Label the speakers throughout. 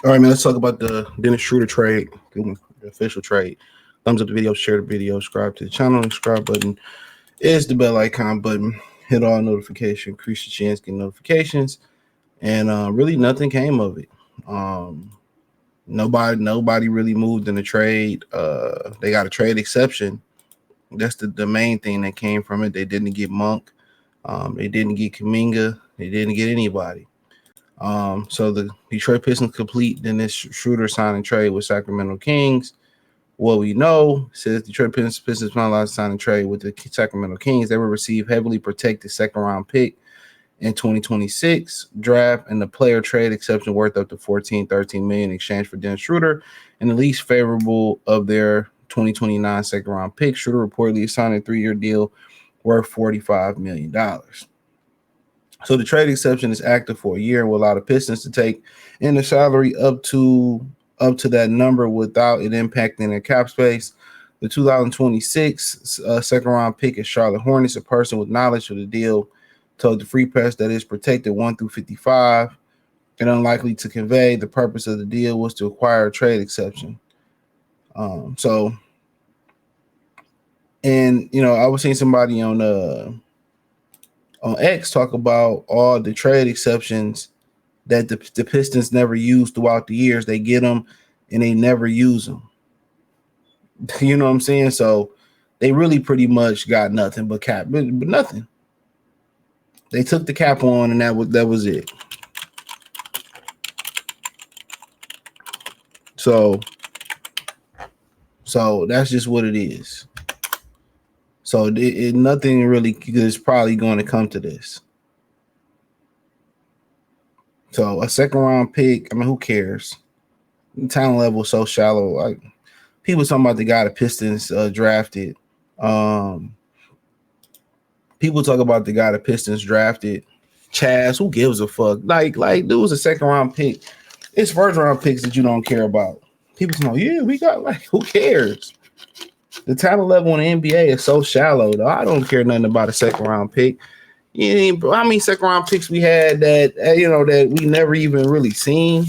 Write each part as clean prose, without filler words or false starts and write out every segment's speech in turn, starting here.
Speaker 1: All right, man. Let's talk about the Dennis Schroeder trade, the official trade. Thumbs up the video, share the video, subscribe to the channel. The subscribe button is the bell icon button. Hit all notification, increase your chance getting notifications, and really nothing came of it. Um, nobody really moved in the trade. They got a trade exception. That's the main thing that came from it. They didn't get Monk. They didn't get Kaminga. They didn't get anybody. So the Detroit Pistons complete Dennis Schroeder signing trade with Sacramento Kings. What we know says Detroit Pistons finalized signing trade with the Sacramento Kings. They will receive heavily protected second round pick in 2026 draft and the player trade exception worth up to 13 million in exchange for Dennis Schroeder and the least favorable of their 2029 second round pick. Schroeder reportedly signed a 3-year deal worth $45 million. So the trade exception is active for a year and will allow the Pistons to take in the salary up to that number without it impacting their cap space. The 2026 second round pick is Charlotte Hornets, a person with knowledge of the deal told the Free Press that it's protected 1 through 55 and unlikely to convey. The purpose of the deal was to acquire a trade exception. So, and I was seeing somebody on X talk about all the trade exceptions that the Pistons never used throughout the years. They get them and they never use them. You know what I'm saying? So they really pretty much got nothing but cap, but nothing. They took the cap on and that was it. So that's just what it is. So nothing really is probably going to come to this. So a second round pick, I mean, who cares? The talent level is so shallow. Like people talking about the guy the Pistons drafted. People talk about the guy the Pistons drafted. Chaz, who gives a fuck? Like dude was a second round pick. It's first round picks that you don't care about. People say, yeah, we got who cares? The talent level in the NBA is so shallow, though. I don't care nothing about a second round pick. How many second round picks we had that that we never even really seen?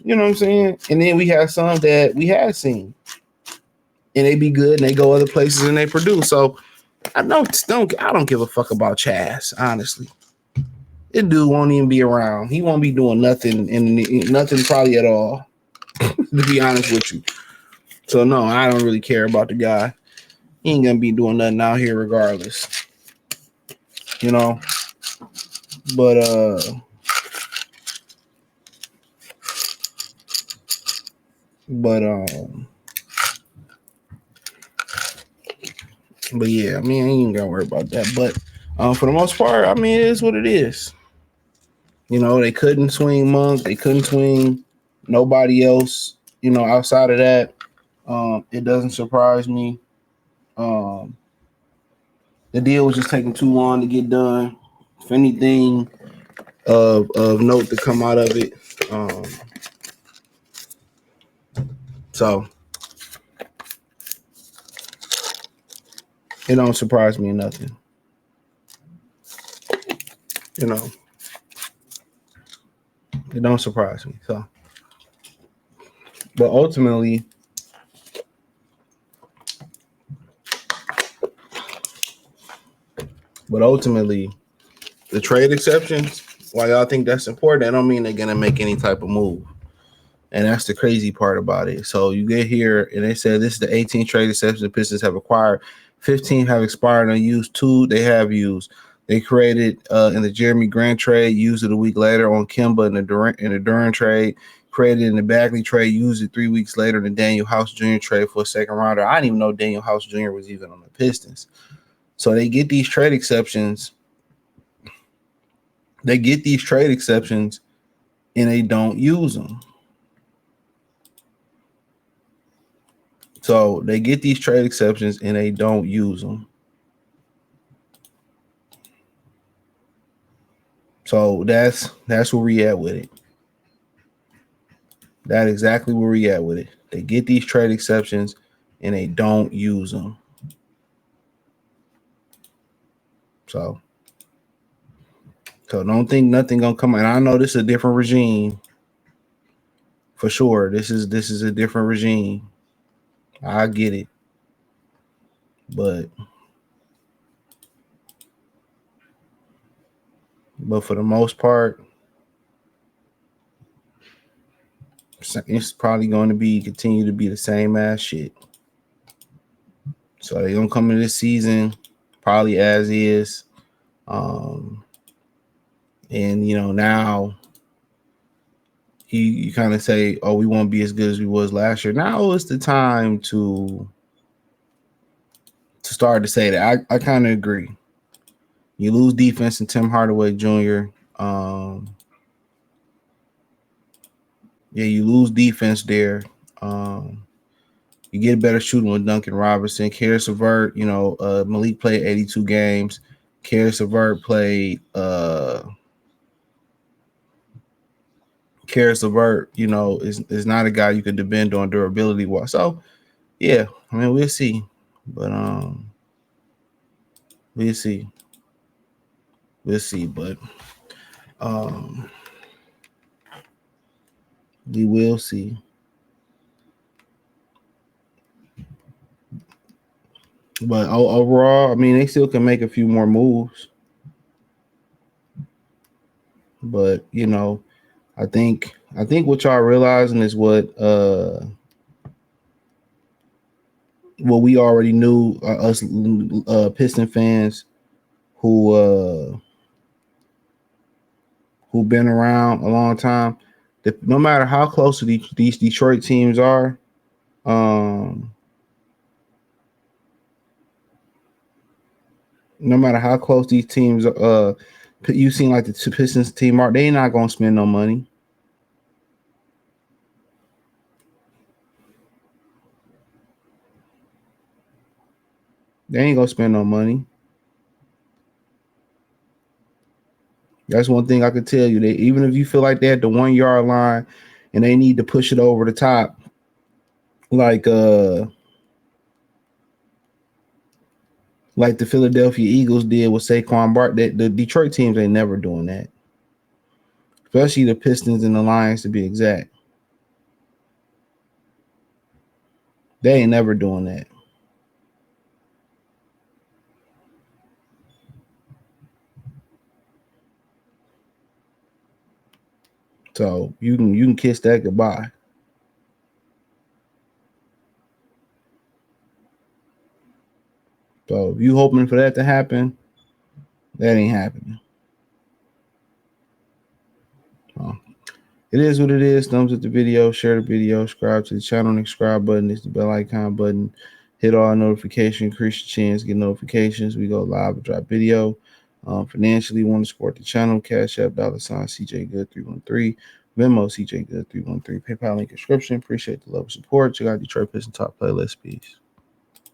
Speaker 1: You know what I'm saying? And then we have some that we had seen, and they be good, and they go other places and they produce. So I don't give a fuck about Chaz, honestly. This dude won't even be around. He won't be doing nothing and nothing probably at all. To be honest with you. So no, I don't really care about the guy. He ain't gonna be doing nothing out here regardless. You know. But but um but yeah, I mean I ain't gonna worry about that. But for the most part, I mean it is what it is. They couldn't swing Monk, they couldn't swing nobody else, outside of that. It doesn't surprise me. Um the deal was just taking too long to get done. If anything of note to come out of it. So it don't surprise me nothing. You know, it don't surprise me. So, but ultimately, the trade exceptions. Why y'all think that's important? That don't mean they're gonna make any type of move. And that's the crazy part about it. So you get here and they said this is the 18 trade exceptions the Pistons have acquired. 15 have expired and unused. 2 they have used. They created in the Jeremy Grant trade, used it a week later on Kemba in the Duran trade, created in the Bagley trade, used it 3 weeks later in the Daniel House Jr. trade for a second rounder. I didn't even know Daniel House Jr. was even on the Pistons. So they get these trade exceptions. And they don't use them. So they get these trade exceptions and they don't use them. So that's where we at with it. That's exactly where we at with it. They get these trade exceptions and they don't use them. So don't think nothing gonna come. And I know this is a different regime. for sure. This is a different regime. I get it, but for the most part, it's probably going to be continue to be the same ass shit. So they're gonna come into this season probably as is. Um, and now you kind of say, oh, we won't be as good as we was last year. Now is the time to start to say that. I kind of agree. You lose defense in Tim Hardaway Jr. Yeah, you lose defense there. You get better shooting with Duncan Robinson. Karis LeVert, Malik played 82 games. Karis LeVert played Karis LeVert, is not a guy you can depend on durability wise. So yeah, I mean we'll see. But we'll see. We'll see. But we will see. But overall, I mean, they still can make a few more moves. But I think what y'all realizing is what we already knew. Us Piston fans who been around a long time. That no matter how close to these Detroit teams are, no matter how close these teams you seem like the Pistons team are, they not gonna spend no money. They ain't gonna spend no money. That's one thing I could tell you. That even if you feel like they're at the 1 yard line and they need to push it over the top, like the Philadelphia Eagles did with Saquon Barkley, the Detroit teams ain't never doing that. Especially the Pistons and the Lions, to be exact. They ain't never doing that. So you can kiss that goodbye. So if you hoping for that to happen, that ain't happening. It is what it is. Thumbs up the video, share the video, subscribe to the channel. The subscribe button is the bell icon button. Hit all notifications, increase your chance, get notifications. We go live and drop video. Financially, want to support the channel, Cash App, $ CJ Good 313, Venmo CJ Good 313, PayPal link description. Appreciate the love and support. You got Detroit Pistons top playlist. Peace.